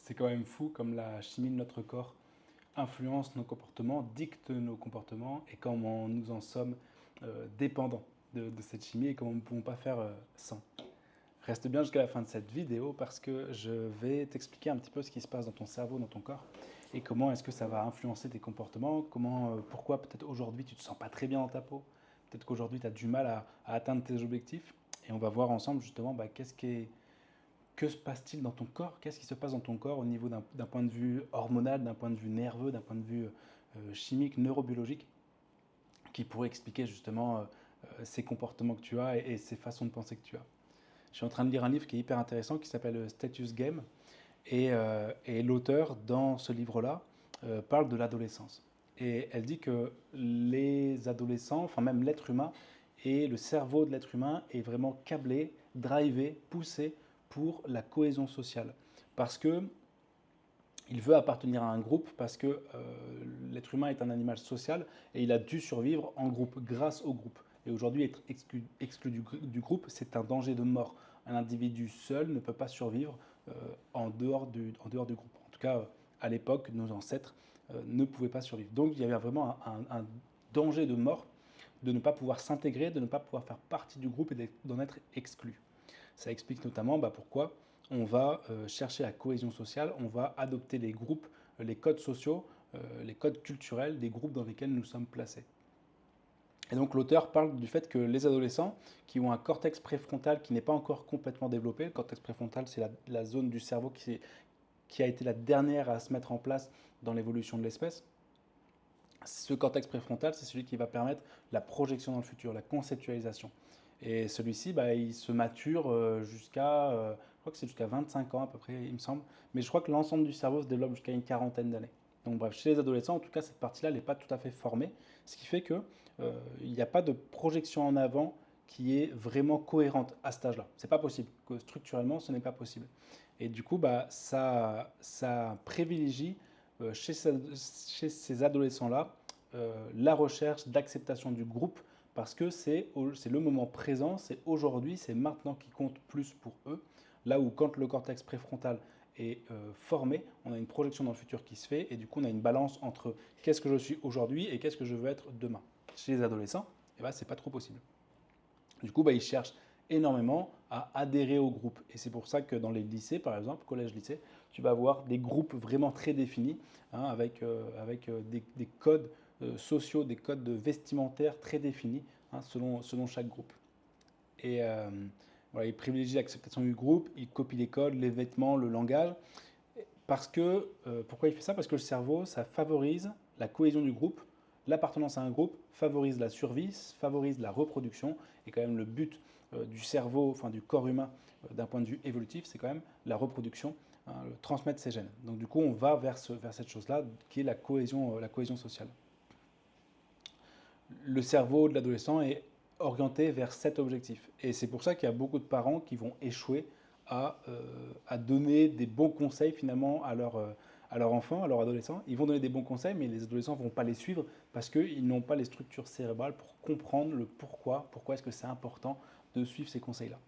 C'est quand même fou comme la chimie de notre corps influence nos comportements, dicte nos comportements et comment nous en sommes dépendants de cette chimie et comment nous ne pouvons pas faire sans. Reste bien jusqu'à la fin de cette vidéo parce que je vais t'expliquer un petit peu ce qui se passe dans ton cerveau, dans ton corps et comment est-ce que ça va influencer tes comportements, pourquoi peut-être aujourd'hui tu ne te sens pas très bien dans ta peau, peut-être qu'aujourd'hui tu as du mal à atteindre tes objectifs et on va voir ensemble justement que se passe-t-il dans ton corps, qu'est-ce qui se passe dans ton corps au niveau d'un point de vue hormonal, d'un point de vue nerveux, d'un point de vue chimique, neurobiologique, qui pourrait expliquer justement ces comportements que tu as et ces façons de penser que tu as. Je suis en train de lire un livre qui est hyper intéressant qui s'appelle Status Game et l'auteur dans ce livre-là parle de l'adolescence. Et elle dit que les adolescents, enfin même l'être humain, et le cerveau de l'être humain est vraiment câblé, drivé, poussé pour la cohésion sociale. Parce que il veut appartenir à un groupe, parce que l'être humain est un animal social et il a dû survivre en groupe, grâce au groupe. Et aujourd'hui, être exclu du groupe, c'est un danger de mort. Un individu seul ne peut pas survivre en dehors du groupe. En tout cas, à l'époque, nos ancêtres ne pouvaient pas survivre. Donc il y avait vraiment un danger de mort de ne pas pouvoir s'intégrer, de ne pas pouvoir faire partie du groupe et d'en être exclu. Ça explique notamment pourquoi on va chercher la cohésion sociale, on va adopter les groupes, les codes sociaux, les codes culturels des groupes dans lesquels nous sommes placés. Et donc l'auteur parle du fait que les adolescents qui ont un cortex préfrontal qui n'est pas encore complètement développé, le cortex préfrontal c'est la zone du cerveau qui a été la dernière à se mettre en place dans l'évolution de l'espèce, ce cortex préfrontal, c'est celui qui va permettre la projection dans le futur, la conceptualisation. Et celui-ci, il se mature je crois que c'est jusqu'à 25 ans à peu près, il me semble. Mais je crois que l'ensemble du cerveau se développe jusqu'à une quarantaine d'années. Donc bref, chez les adolescents, en tout cas, cette partie-là, n'est pas tout à fait formée, ce qui fait qu'il n'y a pas de projection en avant qui est vraiment cohérente à cet âge-là. C'est pas possible. Structurellement, ce n'est pas possible. Et du coup, ça privilégie chez ces adolescents-là la recherche d'acceptation du groupe parce que c'est le moment présent, c'est aujourd'hui, c'est maintenant qui compte plus pour eux. Là où quand le cortex préfrontal est formé, on a une projection dans le futur qui se fait et du coup on a une balance entre qu'est-ce que je suis aujourd'hui et qu'est-ce que je veux être demain. Chez les adolescents, c'est pas trop possible. Du coup, ils cherchent énormément à adhérer au groupe. Et c'est pour ça que dans les lycées, par exemple, collège-lycée, tu vas avoir des groupes vraiment très définis, avec des codes sociaux, des codes vestimentaires très définis, selon chaque groupe. Et voilà, ils privilégient l'acceptation du groupe, ils copient les codes, les vêtements, le langage. Pourquoi il fait ça? Parce que le cerveau, ça favorise la cohésion du groupe. L'appartenance à un groupe favorise la survie, favorise la reproduction. Et quand même, le but du cerveau, enfin du corps humain, d'un point de vue évolutif, c'est quand même la reproduction, transmettre ses gènes. Donc du coup, on va vers cette chose-là, qui est la cohésion sociale. Le cerveau de l'adolescent est orienté vers cet objectif. Et c'est pour ça qu'il y a beaucoup de parents qui vont échouer à donner des bons conseils finalement à leur enfant, à leur adolescent. Ils vont donner des bons conseils, mais les adolescents ne vont pas les suivre parce qu'ils n'ont pas les structures cérébrales pour comprendre le pourquoi est-ce que c'est important de suivre ces conseils-là.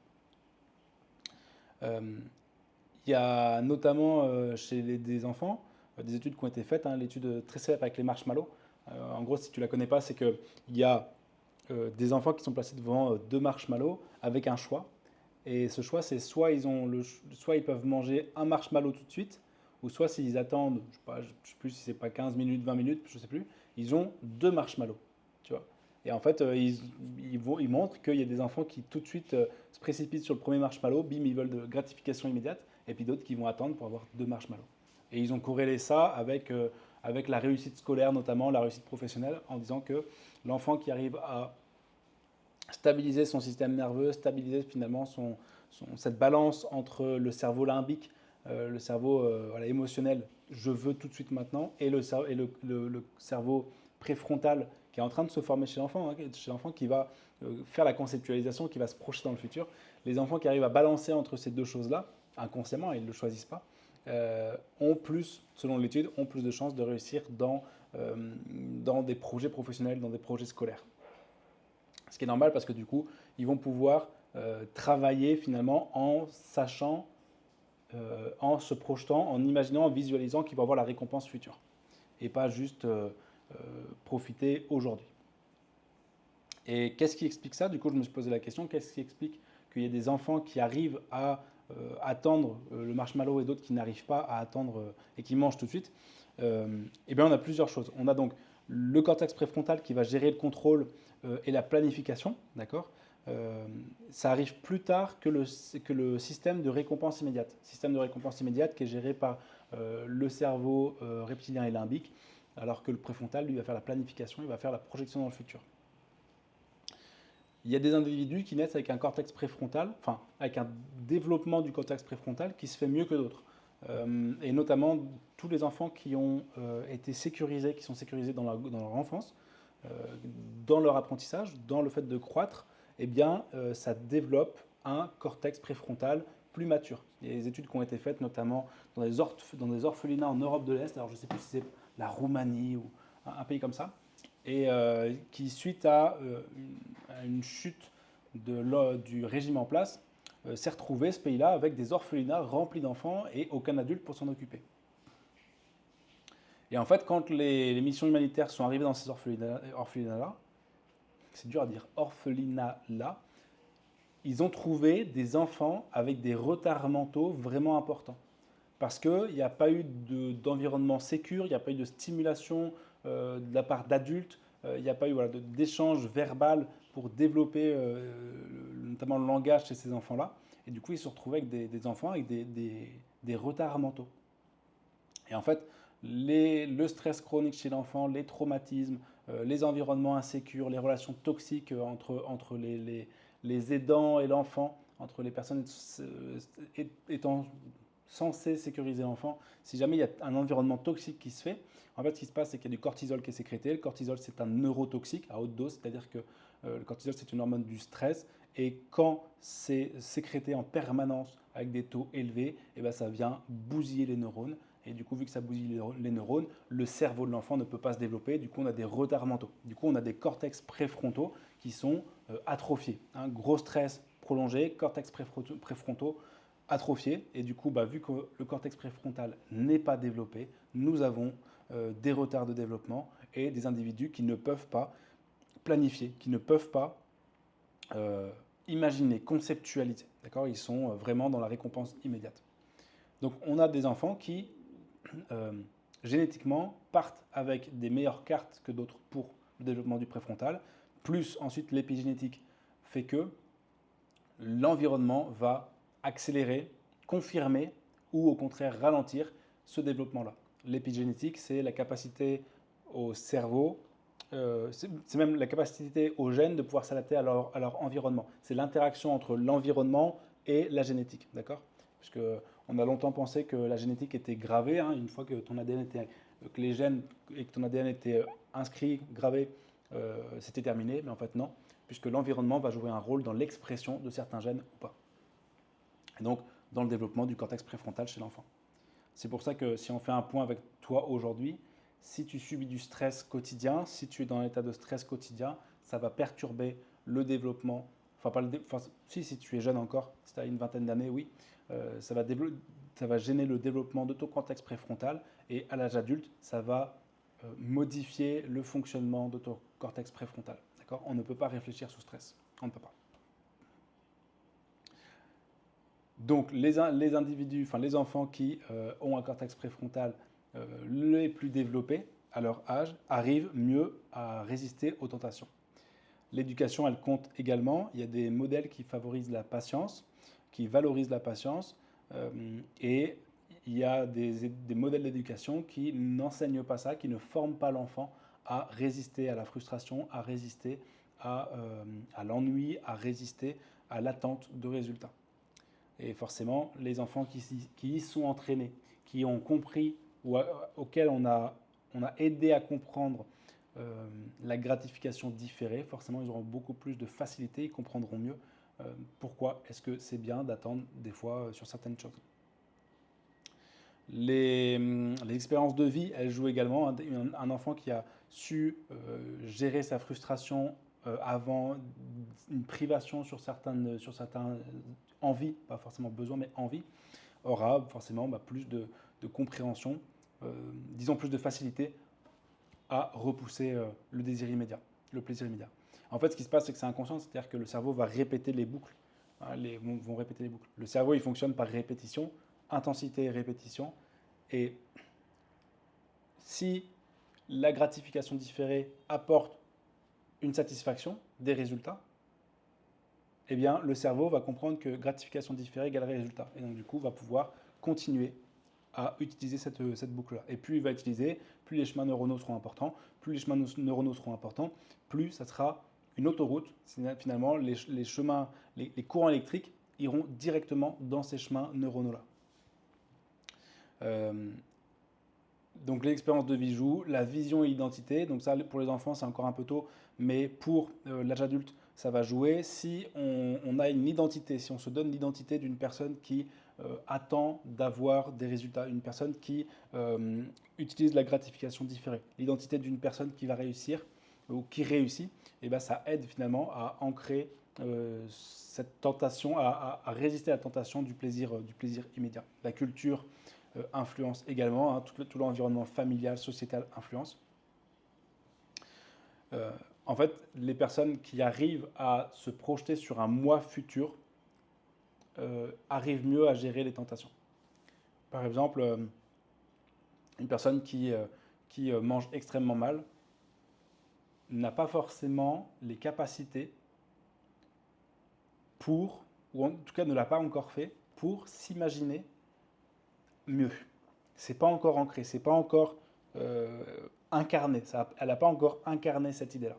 Il y a notamment chez des enfants des études qui ont été faites, l'étude très célèbre avec les marshmallows. En gros, si tu la connais pas, c'est qu'il y a des enfants qui sont placés devant deux marshmallows avec un choix. Et ce choix, c'est soit ils peuvent manger un marshmallow tout de suite, ou soit s'ils attendent, je sais plus si c'est pas 15 minutes, 20 minutes, je sais plus, ils ont deux marshmallows, tu vois. Et en fait, ils montrent qu'il y a des enfants qui tout de suite se précipitent sur le premier marshmallow, bim, ils veulent de gratification immédiate, et puis d'autres qui vont attendre pour avoir deux marshmallows. Et ils ont corrélé ça avec la réussite scolaire, notamment la réussite professionnelle, en disant que l'enfant qui arrive à stabiliser son système nerveux, stabiliser finalement cette balance entre le cerveau limbique, le cerveau émotionnel, je veux tout de suite maintenant, et le cerveau préfrontal qui est en train de se former chez l'enfant, qui va faire la conceptualisation, qui va se projeter dans le futur. Les enfants qui arrivent à balancer entre ces deux choses-là, inconsciemment, ils ne le choisissent pas, ont plus, selon l'étude, ont plus de chances de réussir dans des projets professionnels, dans des projets scolaires. Ce qui est normal parce que du coup, ils vont pouvoir travailler finalement en sachant en se projetant, en imaginant, en visualisant qu'il va avoir la récompense future. Et pas juste profiter aujourd'hui. Et qu'est-ce qui explique ça? Du coup, je me suis posé la question, qu'est-ce qui explique qu'il y ait des enfants qui arrivent à attendre le marshmallow et d'autres qui n'arrivent pas à attendre et qui mangent tout de suite? Eh bien, on a plusieurs choses. On a donc le cortex préfrontal qui va gérer le contrôle et la planification, d'accord? Ça arrive plus tard que le système de récompense immédiate. Système de récompense immédiate qui est géré par le cerveau reptilien et limbique, alors que le préfrontal, lui, va faire la planification, il va faire la projection dans le futur. Il y a des individus qui naissent avec un cortex préfrontal, enfin avec un développement du cortex préfrontal qui se fait mieux que d'autres. Et notamment tous les enfants qui ont été sécurisés, qui sont sécurisés dans leur enfance, euh, dans leur apprentissage, dans le fait de croître, eh bien, ça développe un cortex préfrontal plus mature. Il y a des études qui ont été faites notamment dans des orphelinats en Europe de l'Est, alors je ne sais plus si c'est la Roumanie ou un pays comme ça, et qui, suite à une chute du régime en place, s'est retrouvé, ce pays-là, avec des orphelinats remplis d'enfants et aucun adulte pour s'en occuper. Et en fait, quand les missions humanitaires sont arrivées dans ces orphelinats-là, c'est dur à dire, orphelinats-là, ils ont trouvé des enfants avec des retards mentaux vraiment importants. Parce qu'il n'y a pas eu d'environnement sécure, il n'y a pas eu de stimulation de la part d'adultes, il n'y a pas eu d'échange verbal pour développer notamment le langage chez ces enfants-là. Et du coup, ils se retrouvaient avec des enfants avec des retards mentaux. Et en fait, le stress chronique chez l'enfant, les traumatismes, les environnements insécures, les relations toxiques entre les aidants et l'enfant, entre les personnes étant censées sécuriser l'enfant, si jamais il y a un environnement toxique qui se fait, en fait, ce qui se passe, c'est qu'il y a du cortisol qui est sécrété. Le cortisol, c'est un neurotoxique à haute dose, c'est-à-dire que le cortisol, c'est une hormone du stress. Et quand c'est sécrété en permanence avec des taux élevés, eh ben, ça vient bousiller les neurones. Et du coup, vu que ça bousille les neurones, le cerveau de l'enfant ne peut pas se développer. Du coup, on a des retards mentaux. Du coup, on a des cortex préfrontaux qui sont atrophiés. Un gros stress prolongé, cortex préfrontaux atrophiés. Et du coup, vu que le cortex préfrontal n'est pas développé, nous avons des retards de développement et des individus qui ne peuvent pas planifier, qui ne peuvent pas imaginer, conceptualiser. D'accord? Ils sont vraiment dans la récompense immédiate. Donc, on a des enfants qui génétiquement partent avec des meilleures cartes que d'autres pour le développement du préfrontal, plus ensuite l'épigénétique fait que l'environnement va accélérer, confirmer ou au contraire ralentir ce développement-là. L'épigénétique, c'est la capacité au cerveau, c'est même la capacité aux gènes de pouvoir s'adapter à leur environnement. C'est l'interaction entre l'environnement et la génétique, d'accord? Puisque on a longtemps pensé que la génétique était gravée, hein, une fois que ton ADN était, que les gènes et que ton ADN était inscrit, gravé, c'était terminé, mais en fait non, puisque l'environnement va jouer un rôle dans l'expression de certains gènes ou pas. Et donc dans le développement du cortex préfrontal chez l'enfant. C'est pour ça que si on fait un point avec toi aujourd'hui, si tu subis du stress quotidien, si tu es dans un état de stress quotidien, ça va perturber le développement. Si tu es jeune encore, si tu as une vingtaine d'années, oui, ça va gêner le développement de ton cortex préfrontal et à l'âge adulte, ça va modifier le fonctionnement de ton cortex préfrontal. D'accord? On ne peut pas réfléchir sous stress. On ne peut pas. Donc les individus, enfin les enfants qui ont un cortex préfrontal les plus développés à leur âge arrivent mieux à résister aux tentations. L'éducation, elle compte également. Il y a des modèles qui favorisent la patience, qui valorisent la patience, et il y a des modèles d'éducation qui n'enseignent pas ça, qui ne forment pas l'enfant à résister à la frustration, à résister à l'ennui, à résister à l'attente de résultats. Et forcément, les enfants qui y sont entraînés, qui ont compris, ou auxquels on a aidé à comprendre la gratification différée, forcément, ils auront beaucoup plus de facilité, ils comprendront mieux pourquoi est-ce que c'est bien d'attendre des fois sur certaines choses. Les expériences de vie, elles jouent également. Un enfant qui a su gérer sa frustration avant une privation sur certaines envies, pas forcément besoin, mais envies, aura forcément plus de compréhension, disons plus de facilité à repousser le désir immédiat, le plaisir immédiat. En fait, ce qui se passe, c'est que c'est inconscient, c'est-à-dire que le cerveau va répéter les boucles, hein, vont répéter les boucles. Le cerveau, il fonctionne par répétition, intensité et répétition. Et si la gratification différée apporte une satisfaction, des résultats, eh bien, le cerveau va comprendre que gratification différée égale résultat. Et donc, du coup, va pouvoir continuer à utiliser cette boucle-là. Et plus il va utiliser, plus les chemins neuronaux seront importants. Plus les chemins neuronaux seront importants, plus ça sera une autoroute. Finalement, les chemins, les courants électriques iront directement dans ces chemins neuronaux-là. Donc l'expérience de vie joue, la vision et l'identité. Donc ça, pour les enfants, c'est encore un peu tôt, mais pour l'âge adulte, ça va jouer. Si on a une identité, si on se donne l'identité d'une personne qui attend d'avoir des résultats, une personne qui utilise la gratification différée, l'identité d'une personne qui va réussir ou qui réussit, et ben ça aide finalement à ancrer cette tentation, à résister à la tentation du plaisir immédiat. La culture influence également, hein, tout l'environnement familial, sociétal influence. En fait, les personnes qui arrivent à se projeter sur un moi futur arrivent mieux à gérer les tentations. Par exemple, une personne qui mange extrêmement mal n'a pas forcément les capacités pour, ou en tout cas ne l'a pas encore fait, pour s'imaginer mieux. C'est pas encore ancré, c'est pas encore incarné. Elle n'a pas encore incarné cette idée-là.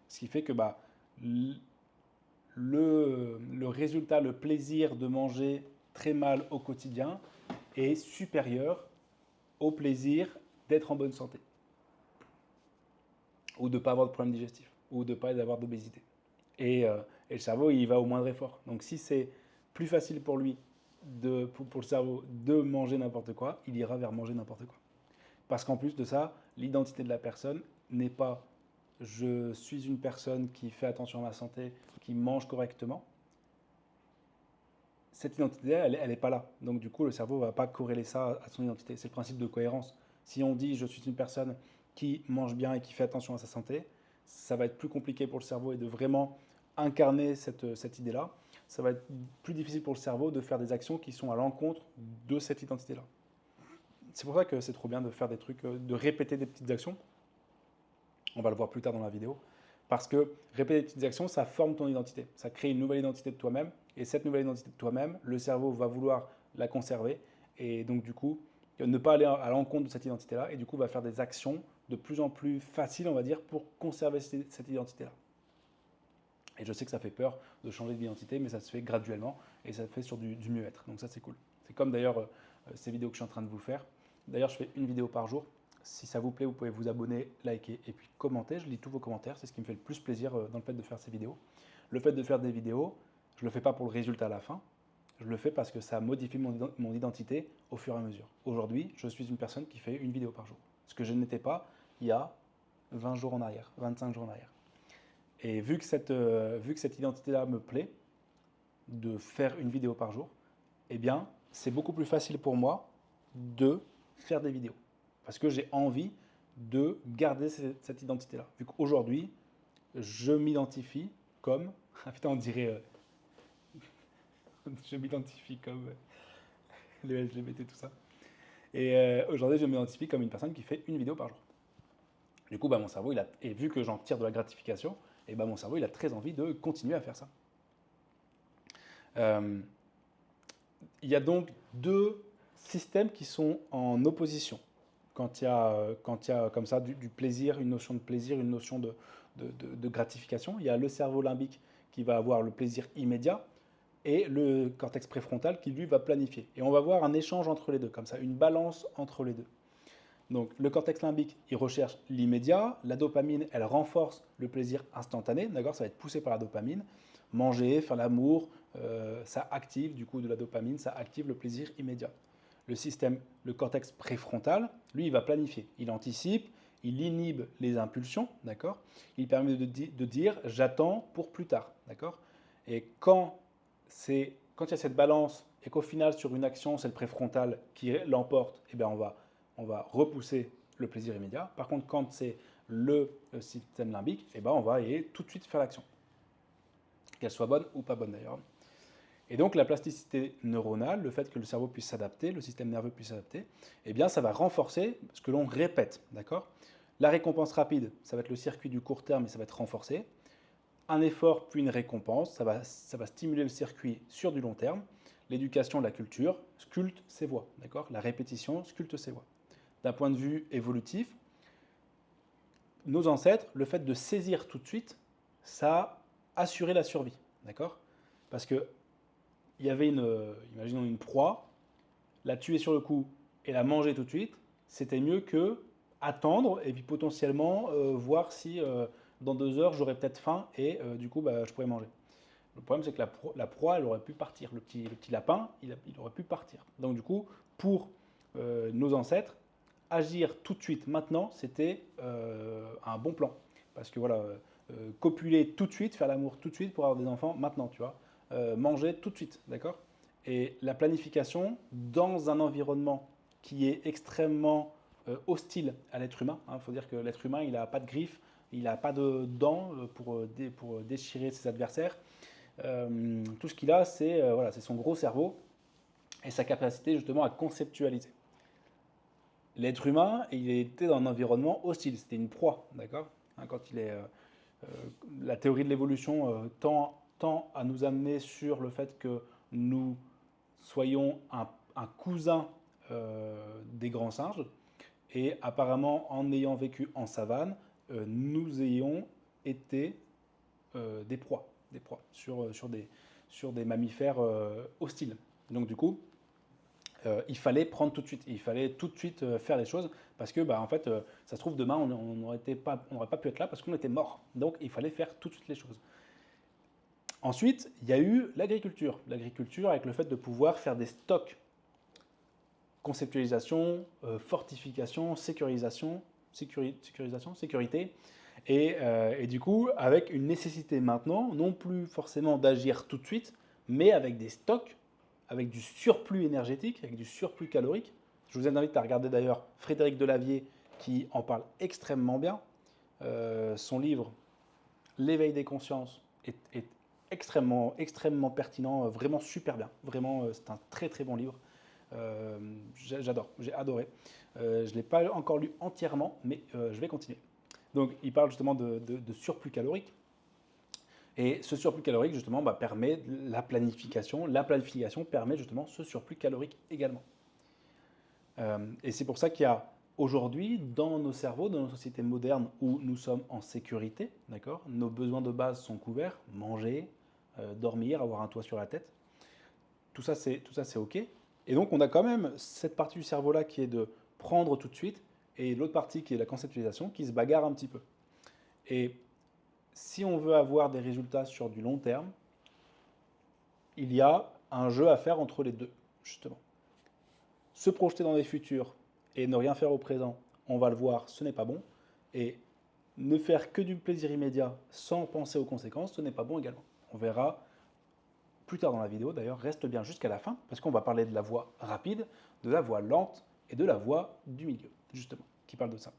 Ce qui fait que le résultat, le plaisir de manger très mal au quotidien est supérieur au plaisir d'être en bonne santé. Ou de ne pas avoir de problème digestif. Ou de ne pas avoir d'obésité. Et le cerveau, il va au moindre effort. Donc si c'est plus facile pour lui, pour le cerveau, de manger n'importe quoi, il ira vers manger n'importe quoi. Parce qu'en plus de ça, l'identité de la personne n'est pas « je suis une personne qui fait attention à ma santé, qui mange correctement ». Cette identité, elle n'est pas là. Donc du coup, le cerveau ne va pas corréler ça à son identité. C'est le principe de cohérence. Si on dit « je suis une personne qui mange bien et qui fait attention à sa santé », ça va être plus compliqué pour le cerveau et de vraiment incarner cette idée-là. Ça va être plus difficile pour le cerveau de faire des actions qui sont à l'encontre de cette identité-là. C'est pour ça que c'est trop bien de faire des trucs, de répéter des petites actions. On va le voir plus tard dans la vidéo. Parce que répéter des petites actions, ça forme ton identité. Ça crée une nouvelle identité de toi-même. Et cette nouvelle identité de toi-même, le cerveau va vouloir la conserver. Et donc, du coup, ne pas aller à l'encontre de cette identité-là. Et du coup, va faire des actions de plus en plus faciles, on va dire, pour conserver cette identité-là. Et je sais que ça fait peur de changer d'identité, mais ça se fait graduellement. Et ça se fait sur du mieux-être. Donc ça, c'est cool. C'est comme d'ailleurs ces vidéos que je suis en train de vous faire. D'ailleurs, je fais une vidéo par jour. Si ça vous plaît, vous pouvez vous abonner, liker et puis commenter. Je lis tous vos commentaires. C'est ce qui me fait le plus plaisir dans le fait de faire ces vidéos. Le fait de faire des vidéos, je ne le fais pas pour le résultat à la fin. Je le fais parce que ça modifie mon identité au fur et à mesure. Aujourd'hui, je suis une personne qui fait une vidéo par jour. Ce que je n'étais pas il y a 20 jours en arrière, 25 jours en arrière. Et vu que cette identité-là me plaît, de faire une vidéo par jour, eh bien, c'est beaucoup plus facile pour moi de faire des vidéos. Parce que j'ai envie de garder cette identité-là. Vu qu'aujourd'hui, je m'identifie comme... Ah putain, on dirait... je m'identifie comme le LGBT, tout ça. Et aujourd'hui, je m'identifie comme une personne qui fait une vidéo par jour. Du coup, mon cerveau, et vu que j'en tire de la gratification, et mon cerveau, il a très envie de continuer à faire ça. Il y a donc deux systèmes qui sont en opposition quand il y a comme ça du plaisir, une notion de plaisir, une notion de gratification. Il y a le cerveau limbique qui va avoir le plaisir immédiat et le cortex préfrontal qui, lui, va planifier. Et on va voir un échange entre les deux, comme ça, une balance entre les deux. Donc, le cortex limbique, il recherche l'immédiat. La dopamine, elle renforce le plaisir instantané. D'accord, ça va être poussé par la dopamine. Manger, faire l'amour, ça active du coup de la dopamine, ça active le plaisir immédiat. Le cortex préfrontal, lui, il va planifier. Il anticipe, il inhibe les impulsions, d'accord. Il permet de dire j'attends pour plus tard, d'accord. Et quand il y a cette balance et qu'au final, sur une action, c'est le préfrontal qui l'emporte, eh bien on va repousser le plaisir immédiat. Par contre, quand c'est le système limbique, eh bien on va aller tout de suite faire l'action, qu'elle soit bonne ou pas bonne d'ailleurs. Et donc la plasticité neuronale, le fait que le cerveau puisse s'adapter, le système nerveux puisse s'adapter, eh bien ça va renforcer ce que l'on répète, d'accord? La récompense rapide, ça va être le circuit du court terme et ça va être renforcé. Un effort puis une récompense, ça va stimuler le circuit sur du long terme. L'éducation, la culture, sculpte ses voies, d'accord? La répétition sculpte ses voies. D'un point de vue évolutif, nos ancêtres, le fait de saisir tout de suite, ça a assuré la survie, d'accord? Parce que il y avait imaginons une proie, la tuer sur le coup et la manger tout de suite, c'était mieux que attendre et puis potentiellement voir si dans 2 heures j'aurais peut-être faim et du coup je pourrais manger. Le problème c'est que la proie elle aurait pu partir, le petit lapin il aurait pu partir. Donc du coup pour nos ancêtres, agir tout de suite maintenant c'était un bon plan. Parce que voilà, copuler tout de suite, faire l'amour tout de suite pour avoir des enfants maintenant, tu vois. Manger tout de suite, d'accord? Et la planification dans un environnement qui est extrêmement hostile à l'être humain. Il faut dire que l'être humain, il n'a pas de griffes, il n'a pas de dents pour déchirer ses adversaires. Tout ce qu'il a, c'est voilà, c'est son gros cerveau et sa capacité justement à conceptualiser. L'être humain, il était dans un environnement hostile, c'était une proie, d'accord? Quand il est, la théorie de l'évolution tend à nous amener sur le fait que nous soyons un cousin des grands singes. Et apparemment, en ayant vécu en savane, nous ayons été des proies sur des mammifères hostiles. Donc du coup, il fallait prendre tout de suite. Il fallait tout de suite faire les choses parce que, en fait, ça se trouve, demain, on n'aurait pas pu être là parce qu'on était mort. Donc il fallait faire tout de suite les choses. Ensuite, il y a eu l'agriculture. L'agriculture avec le fait de pouvoir faire des stocks. Conceptualisation, fortification, sécurité. Et du coup, avec une nécessité maintenant, non plus forcément d'agir tout de suite, mais avec des stocks, avec du surplus énergétique, avec du surplus calorique. Je vous invite à regarder d'ailleurs Frédéric Delavier qui en parle extrêmement bien. Son livre L'éveil des consciences est extrêmement pertinent, vraiment super bien. Vraiment, c'est un très très bon livre. J'adore, j'ai adoré. Je ne l'ai pas encore lu entièrement, mais je vais continuer. Donc, il parle justement de surplus calorique. Et ce surplus calorique, justement, permet la planification. La planification permet justement ce surplus calorique également. Et c'est pour ça qu'il y a aujourd'hui, dans nos cerveaux, dans nos sociétés modernes où nous sommes en sécurité, d'accord, nos besoins de base sont couverts, manger, dormir, avoir un toit sur la tête. Tout ça, c'est OK. Et donc, on a quand même cette partie du cerveau-là qui est de prendre tout de suite et l'autre partie qui est la conceptualisation qui se bagarre un petit peu. Et si on veut avoir des résultats sur du long terme, il y a un jeu à faire entre les deux, justement. Se projeter dans les futurs et ne rien faire au présent, on va le voir, ce n'est pas bon. Et ne faire que du plaisir immédiat sans penser aux conséquences, ce n'est pas bon également. On verra plus tard dans la vidéo, d'ailleurs, reste bien jusqu'à la fin, parce qu'on va parler de la voie rapide, de la voie lente et de la voie du milieu, justement, qui parle de ça.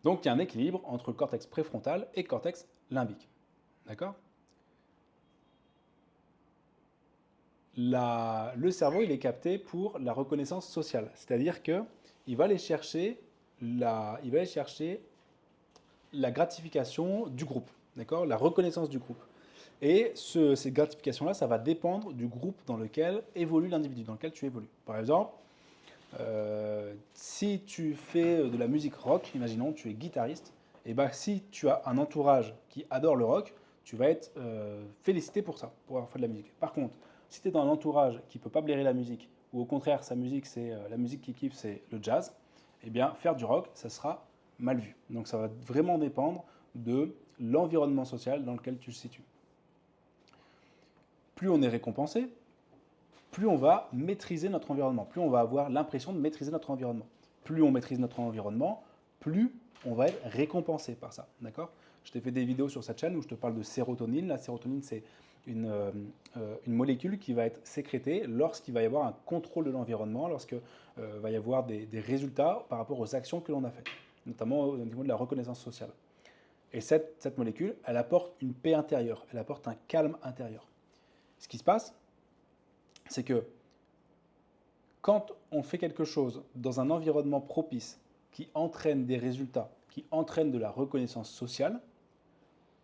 Donc, il y a un équilibre entre le cortex préfrontal et le cortex limbique. D'accord? Le cerveau, il est capté pour la reconnaissance sociale, c'est-à-dire qu'il va aller chercher la gratification du groupe, d'accord? La reconnaissance du groupe. Et ces gratifications-là, ça va dépendre du groupe dans lequel évolue l'individu, dans lequel tu évolues. Par exemple, si tu fais de la musique rock, imaginons, tu es guitariste, et si tu as un entourage qui adore le rock, tu vas être félicité pour ça, pour avoir fait de la musique. Par contre, si tu es dans un entourage qui ne peut pas blairer la musique, ou au contraire, sa musique, c'est la musique qu'il kiffe, c'est le jazz, eh bien, faire du rock, ça sera mal vu. Donc, ça va vraiment dépendre de l'environnement social dans lequel tu te situes. Plus on est récompensé, plus on va maîtriser notre environnement, plus on va avoir l'impression de maîtriser notre environnement. Plus on maîtrise notre environnement, plus on va être récompensé par ça. D'accord? Je t'ai fait des vidéos sur cette chaîne où je te parle de sérotonine. La sérotonine, c'est une molécule qui va être sécrétée lorsqu'il va y avoir un contrôle de l'environnement, lorsqu'il va y avoir des résultats par rapport aux actions que l'on a faites, notamment au niveau de la reconnaissance sociale. Et cette molécule, elle apporte une paix intérieure, elle apporte un calme intérieur. Ce qui se passe, c'est que quand on fait quelque chose dans un environnement propice qui entraîne des résultats, qui entraîne de la reconnaissance sociale,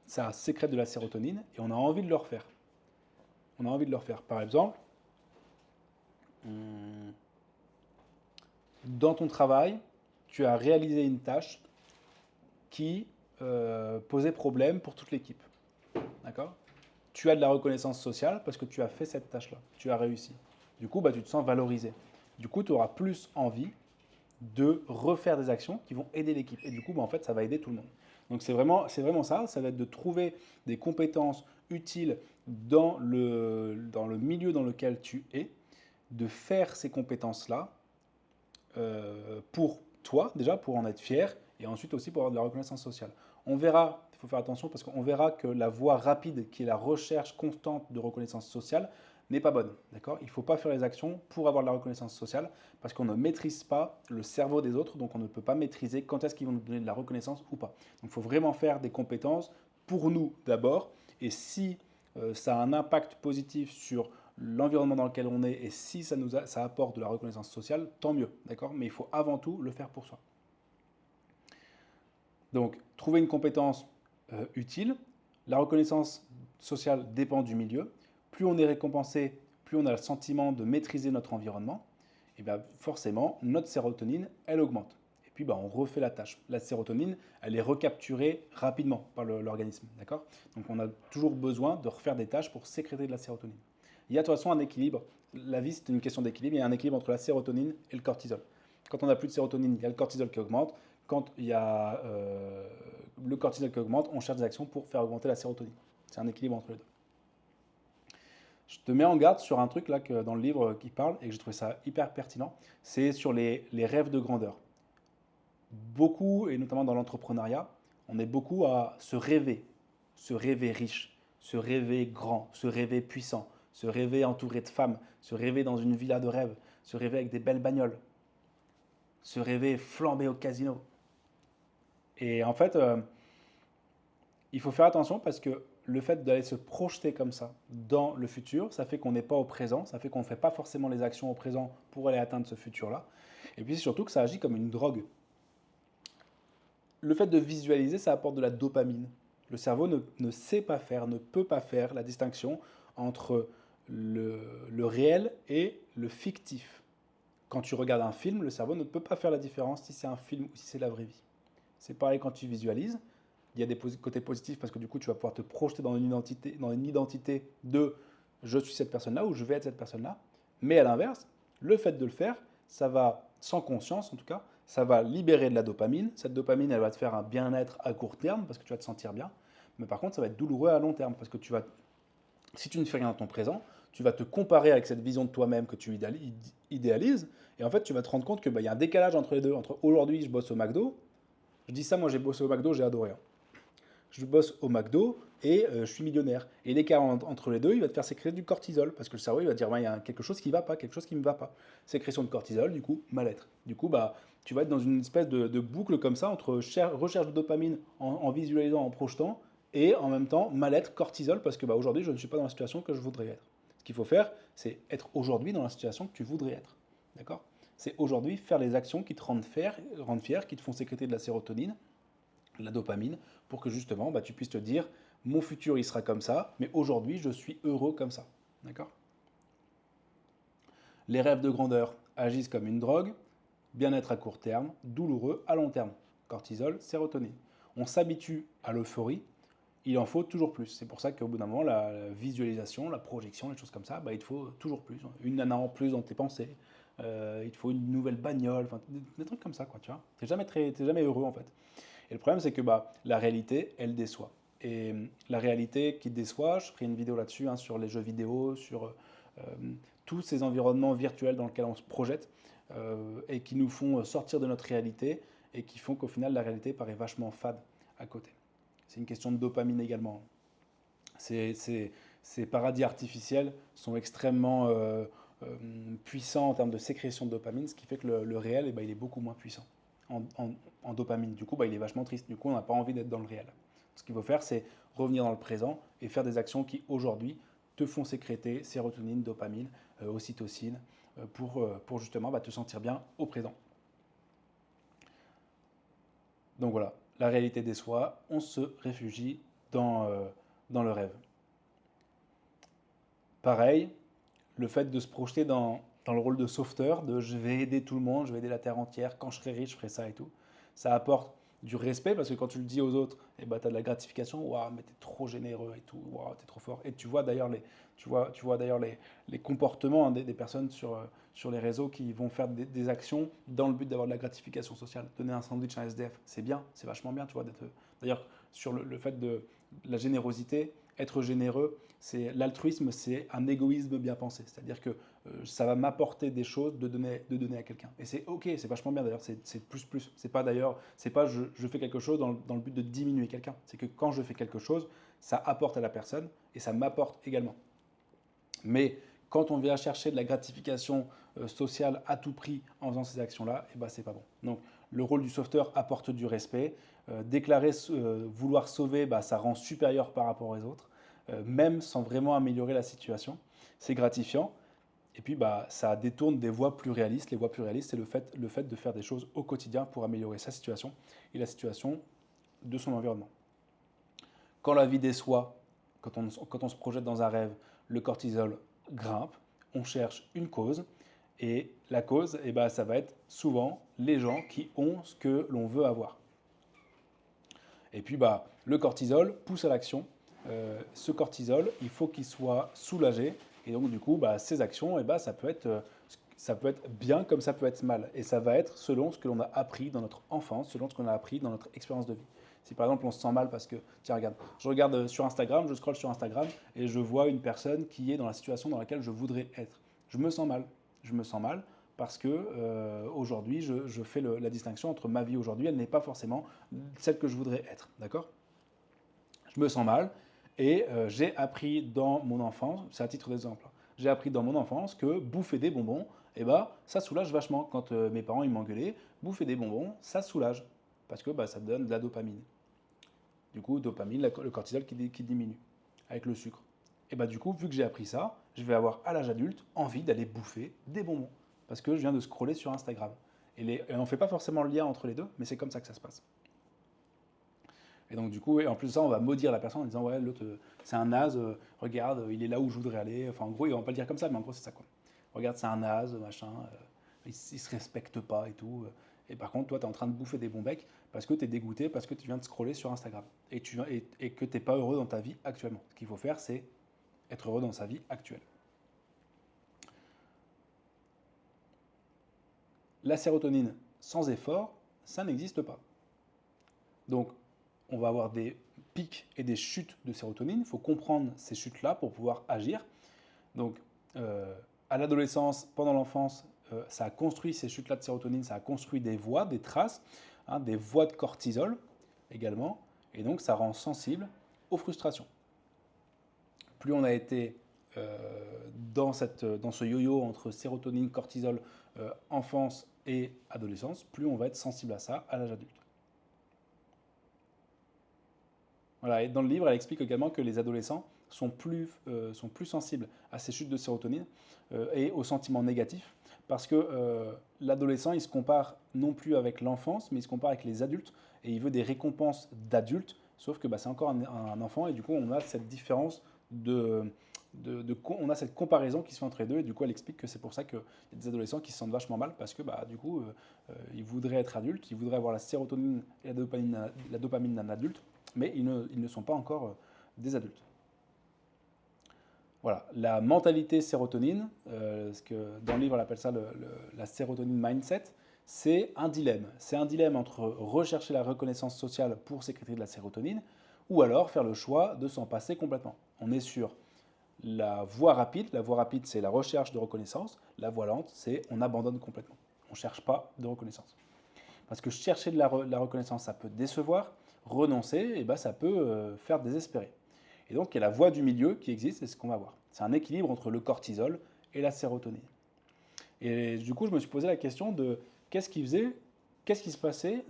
ça sécrète de la sérotonine et on a envie de le refaire. On a envie de le refaire. Par exemple, dans ton travail, tu as réalisé une tâche qui posait problème pour toute l'équipe. D'accord? Tu as de la reconnaissance sociale parce que tu as fait cette tâche-là. Tu as réussi. Du coup, tu te sens valorisé. Du coup, tu auras plus envie de refaire des actions qui vont aider l'équipe. Et du coup, en fait, ça va aider tout le monde. Donc, c'est vraiment ça. Ça va être de trouver des compétences utiles dans le milieu dans lequel tu es, de faire ces compétences-là pour toi, déjà, pour en être fier, et ensuite aussi pour avoir de la reconnaissance sociale. On verra, il faut faire attention parce qu'on verra que la voie rapide, qui est la recherche constante de reconnaissance sociale, n'est pas bonne. D'accord? Il ne faut pas faire les actions pour avoir de la reconnaissance sociale parce qu'on ne maîtrise pas le cerveau des autres, donc on ne peut pas maîtriser quand est-ce qu'ils vont nous donner de la reconnaissance ou pas. Donc il faut vraiment faire des compétences pour nous d'abord, et si ça a un impact positif sur l'environnement dans lequel on est et si ça apporte de la reconnaissance sociale, tant mieux, d'accord? Mais il faut avant tout le faire pour soi. Donc, trouver une compétence utile. La reconnaissance sociale dépend du milieu. Plus on est récompensé, plus on a le sentiment de maîtriser notre environnement. Et bien forcément, notre sérotonine, elle augmente. Et puis, on refait la tâche. La sérotonine, elle est recapturée rapidement par l'organisme, d'accord? Donc, on a toujours besoin de refaire des tâches pour sécréter de la sérotonine. Il y a de toute façon un équilibre. La vie, c'est une question d'équilibre. Il y a un équilibre entre la sérotonine et le cortisol. Quand on n'a plus de sérotonine, il y a le cortisol qui augmente. Quand il y a le cortisol qui augmente, on cherche des actions pour faire augmenter la sérotonine. C'est un équilibre entre les deux. Je te mets en garde sur un truc là que dans le livre qui parle et que j'ai trouvé ça hyper pertinent. C'est sur les rêves de grandeur. Beaucoup, et notamment dans l'entrepreneuriat, on est beaucoup à se rêver riche, se rêver grand, se rêver puissant, se rêver entouré de femmes, se rêver dans une villa de rêve, se rêver avec des belles bagnoles, se rêver flambé au casino. Et en fait, il faut faire attention parce que le fait d'aller se projeter comme ça dans le futur, ça fait qu'on n'est pas au présent, ça fait qu'on ne fait pas forcément les actions au présent pour aller atteindre ce futur-là. Et puis c'est surtout que ça agit comme une drogue. Le fait de visualiser, ça apporte de la dopamine. Le cerveau ne sait pas faire, ne peut pas faire la distinction entre le réel et le fictif. Quand tu regardes un film, le cerveau ne peut pas faire la différence si c'est un film ou si c'est la vraie vie. C'est pareil quand tu visualises. Il y a des côtés positifs parce que du coup, tu vas pouvoir te projeter dans une identité de je suis cette personne-là ou je vais être cette personne-là. Mais à l'inverse, le fait de le faire, ça va, sans conscience en tout cas, ça va libérer de la dopamine. Cette dopamine, elle va te faire un bien-être à court terme parce que tu vas te sentir bien. Mais par contre, ça va être douloureux à long terme parce que si tu ne fais rien dans ton présent, tu vas te comparer avec cette vision de toi-même que tu idéalises. Et en fait, tu vas te rendre compte qu'il y a un décalage entre les deux. Entre aujourd'hui, je bosse au McDo. Je dis ça, moi j'ai bossé au McDo, j'ai adoré. Je bosse au McDo et je suis millionnaire. Et l'écart entre les deux, il va te faire sécréter du cortisol parce que le cerveau, il va te dire, il y a quelque chose qui ne va pas, quelque chose qui ne va pas. Sécrétion de cortisol, du coup, mal-être. Du coup, tu vas être dans une espèce de boucle comme ça entre recherche de dopamine en visualisant, en projetant, et en même temps mal-être, cortisol, parce que aujourd'hui, je ne suis pas dans la situation que je voudrais être. Ce qu'il faut faire, c'est être aujourd'hui dans la situation que tu voudrais être. D'accord? C'est aujourd'hui faire les actions qui te rendent fier, qui te font sécréter de la sérotonine, de la dopamine, pour que justement tu puisses te dire mon futur il sera comme ça, mais aujourd'hui je suis heureux comme ça. D'accord? Les rêves de grandeur agissent comme une drogue, bien-être à court terme, douloureux à long terme. Cortisol, sérotonine. On s'habitue à l'euphorie, il en faut toujours plus. C'est pour ça qu'au bout d'un moment, la visualisation, la projection, les choses comme ça, il te faut toujours plus. Une nana en plus dans tes pensées, il te faut une nouvelle bagnole, des trucs comme ça, quoi, tu vois. T'es jamais heureux en fait. Et le problème, c'est que la réalité, elle déçoit. Et la réalité qui déçoit, je ferai une vidéo là-dessus, sur les jeux vidéo, sur tous ces environnements virtuels dans lesquels on se projette et qui nous font sortir de notre réalité et qui font qu'au final, la réalité paraît vachement fade à côté. C'est une question de dopamine également. C'est ces paradis artificiels sont extrêmement puissants en termes de sécrétion de dopamine, ce qui fait que le réel, il est beaucoup moins puissant en dopamine. Du coup, il est vachement triste. Du coup, on n'a pas envie d'être dans le réel. Ce qu'il faut faire, c'est revenir dans le présent et faire des actions qui, aujourd'hui, te font sécréter sérotonine, dopamine, ocytocine, pour justement te sentir bien au présent. Donc voilà, la réalité déçoit, on se réfugie dans le rêve. Pareil, le fait de se projeter dans le rôle de sauveteur, de je vais aider tout le monde, je vais aider la terre entière, quand je serai riche, je ferai ça et tout, ça apporte du respect parce que quand tu le dis aux autres, tu as de la gratification, waouh, mais tu es trop généreux et tout, waouh, tu es trop fort. Et tu vois d'ailleurs les comportements des personnes sur les réseaux qui vont faire des actions dans le but d'avoir de la gratification sociale. Donner un sandwich à un SDF, c'est bien, c'est vachement bien, tu vois. D'ailleurs, sur le fait de la générosité, être généreux, c'est l'altruisme, c'est un égoïsme bien pensé. C'est-à-dire que ça va m'apporter des choses de donner à quelqu'un. Et c'est ok, c'est vachement bien d'ailleurs, c'est plus. C'est pas d'ailleurs, c'est pas je fais quelque chose dans le but de diminuer quelqu'un. C'est que quand je fais quelque chose, ça apporte à la personne et ça m'apporte également. Mais quand on vient chercher de la gratification sociale à tout prix en faisant ces actions-là, c'est pas bon. Donc le rôle du sauveteur apporte du respect. Déclarer vouloir sauver, ça rend supérieur par rapport aux autres, même sans vraiment améliorer la situation. C'est gratifiant. Et puis, ça détourne des voies plus réalistes. Les voies plus réalistes, c'est le fait de faire des choses au quotidien pour améliorer sa situation et la situation de son environnement. Quand la vie déçoit, quand on se projette dans un rêve, le cortisol grimpe, on cherche une cause. Et la cause, ça va être souvent les gens qui ont ce que l'on veut avoir. Et puis, le cortisol pousse à l'action. Ce cortisol, il faut qu'il soit soulagé. Et donc, du coup, ces actions, ça peut être bien comme ça peut être mal. Et ça va être selon ce que l'on a appris dans notre enfance, selon ce qu'on a appris dans notre expérience de vie. Si par exemple on se sent mal parce que, tiens, regarde, je regarde sur Instagram, je scrolle sur Instagram et je vois une personne qui est dans la situation dans laquelle je voudrais être. Je me sens mal. Je me sens mal parce que aujourd'hui, je fais la distinction entre ma vie aujourd'hui, elle n'est pas forcément celle que je voudrais être. D'accord? Je me sens mal et j'ai appris dans mon enfance, c'est à titre d'exemple, j'ai appris dans mon enfance que bouffer des bonbons, ça soulage vachement. Quand mes parents ils m'engueulaient, bouffer des bonbons, ça soulage parce que ça donne de la dopamine. Du coup, dopamine, le cortisol qui diminue avec le sucre. Et du coup, vu que j'ai appris ça, je vais avoir à l'âge adulte envie d'aller bouffer des bonbons parce que je viens de scroller sur Instagram. Et on ne fait pas forcément le lien entre les deux, mais c'est comme ça que ça se passe. Et donc du coup, et en plus de ça, on va maudire la personne en disant ouais, l'autre c'est un naze, regarde, il est là où je voudrais aller. Enfin en gros, ils vont pas le dire comme ça, mais en gros c'est ça quoi. Regarde, c'est un naze, machin, il se respecte pas et tout. Et par contre, toi, tu es en train de bouffer des bons becs parce que tu es dégoûté, parce que tu viens de scroller sur Instagram. Et que tu n'es pas heureux dans ta vie actuellement. Ce qu'il faut faire, c'est être heureux dans sa vie actuelle. La sérotonine sans effort, ça n'existe pas. Donc, on va avoir des pics et des chutes de sérotonine. Il faut comprendre ces chutes-là pour pouvoir agir. Donc, à l'adolescence, pendant l'enfance, ça a construit ces chutes-là de sérotonine, ça a construit des voies, des traces, des voies de cortisol également. Et donc, ça rend sensible aux frustrations. Plus on a été dans ce yo-yo entre sérotonine, cortisol, enfance et adolescence, plus on va être sensible à ça à l'âge adulte. Voilà, et dans le livre, elle explique également que les adolescents sont plus sensibles à ces chutes de sérotonine et aux sentiments négatifs, parce que l'adolescent, il se compare non plus avec l'enfance, mais il se compare avec les adultes, et il veut des récompenses d'adultes, sauf que c'est encore un enfant, et du coup, on a cette différence on a cette comparaison qui se fait entre les deux, et du coup, elle explique que c'est pour ça qu'il y a des adolescents qui se sentent vachement mal, parce que du coup, ils voudraient être adultes, ils voudraient avoir la sérotonine et la dopamine d'un adulte, mais ils ne sont pas encore des adultes. Voilà, la mentalité sérotonine, ce que dans le livre on appelle ça la sérotonine mindset, c'est un dilemme. C'est un dilemme entre rechercher la reconnaissance sociale pour sécréter de la sérotonine ou alors faire le choix de s'en passer complètement. On est sur la voie rapide. La voie rapide, c'est la recherche de reconnaissance. La voie lente, c'est on abandonne complètement. On ne cherche pas de reconnaissance. Parce que chercher de la reconnaissance, ça peut décevoir. Renoncer, ça peut faire désespérer. Et donc, il y a la voie du milieu qui existe, c'est ce qu'on va voir. C'est un équilibre entre le cortisol et la sérotonine. Et du coup, je me suis posé la question de qu'est-ce qui se passait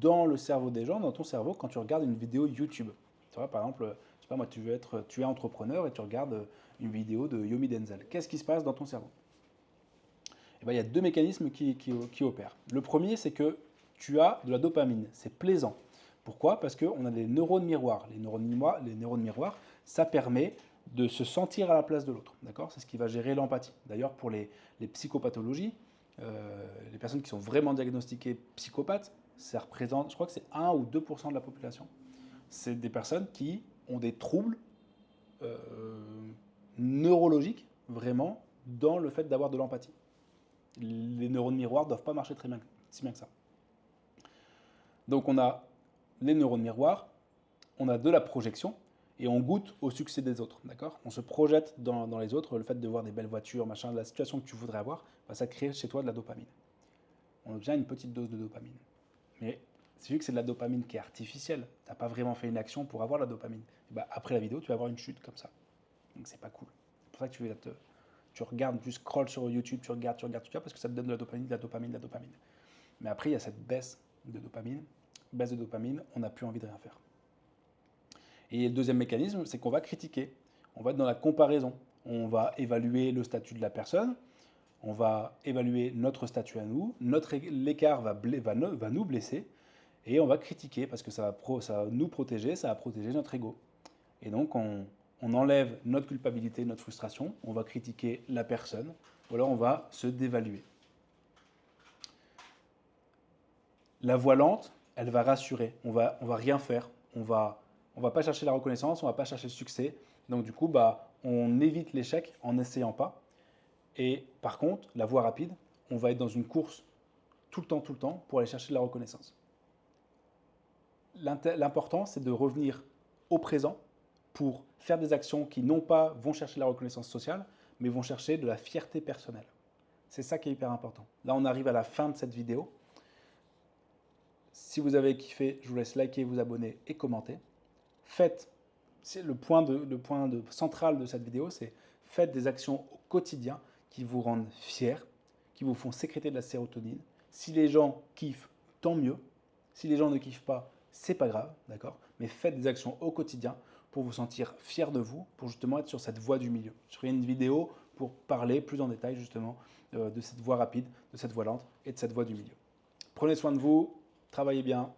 dans le cerveau des gens, dans ton cerveau, quand tu regardes une vidéo YouTube. Tu vois, par exemple, je sais pas moi, tu es entrepreneur et tu regardes une vidéo de Yomi Denzel. Qu'est-ce qui se passe dans ton cerveau? Eh ben, il y a deux mécanismes qui opèrent. Le premier, c'est que tu as de la dopamine. C'est plaisant. Pourquoi? Parce qu'on a des neurones miroirs. Les neurones miroirs, ça permet de se sentir à la place de l'autre. D'accord? C'est ce qui va gérer l'empathie. D'ailleurs, pour les psychopathologies, les personnes qui sont vraiment diagnostiquées psychopathes, ça représente, je crois que c'est 1 ou 2% de la population. C'est des personnes qui ont des troubles euh, neurologiques, vraiment, dans le fait d'avoir de l'empathie. Les neurones miroirs ne doivent pas marcher très bien, si bien que ça. Donc on a les neurones miroirs, on a de la projection, et on goûte au succès des autres, d'accord? On se projette dans les autres, le fait de voir des belles voitures, machin, la situation que tu voudrais avoir, bah, ça crée chez toi de la dopamine. On obtient une petite dose de dopamine. Mais c'est vu que c'est de la dopamine qui est artificielle, tu n'as pas vraiment fait une action pour avoir la dopamine. Et bah, après la vidéo, tu vas avoir une chute comme ça. Donc c'est pas cool. C'est pour ça que tu regardes, tu scrolles sur YouTube, tu regardes, parce que ça te donne de la dopamine, de la dopamine, de la dopamine. Mais après, il y a cette baisse de dopamine, on n'a plus envie de rien faire. Et le deuxième mécanisme, c'est qu'on va critiquer. On va être dans la comparaison. On va évaluer le statut de la personne, on va évaluer notre statut à nous, l'écart va nous blesser, et on va critiquer parce que ça va nous protéger, ça va protéger notre ego. Et donc on enlève notre culpabilité, notre frustration, on va critiquer la personne, ou alors on va se dévaluer. La voie lente, elle va rassurer, on va rien faire, on va pas chercher la reconnaissance, on va pas chercher le succès. Donc du coup, bah, on évite l'échec en n'essayant pas. Et par contre, la voie rapide, on va être dans une course tout le temps, pour aller chercher de la reconnaissance. L'important, c'est de revenir au présent pour faire des actions qui non pas vont chercher la reconnaissance sociale, mais vont chercher de la fierté personnelle. C'est ça qui est hyper important. Là, on arrive à la fin de cette vidéo. Si vous avez kiffé, je vous laisse liker, vous abonner et commenter. Faites, c'est le point central de cette vidéo, c'est faites des actions au quotidien qui vous rendent fiers, qui vous font sécréter de la sérotonine. Si les gens kiffent, tant mieux. Si les gens ne kiffent pas, c'est pas grave, d'accord? Mais faites des actions au quotidien pour vous sentir fier de vous, pour justement être sur cette voie du milieu. Je ferai une vidéo pour parler plus en détail justement de cette voie rapide, de cette voie lente et de cette voie du milieu. Prenez soin de vous, travaillez bien,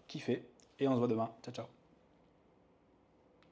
kiffez et on se voit demain. Ciao, ciao.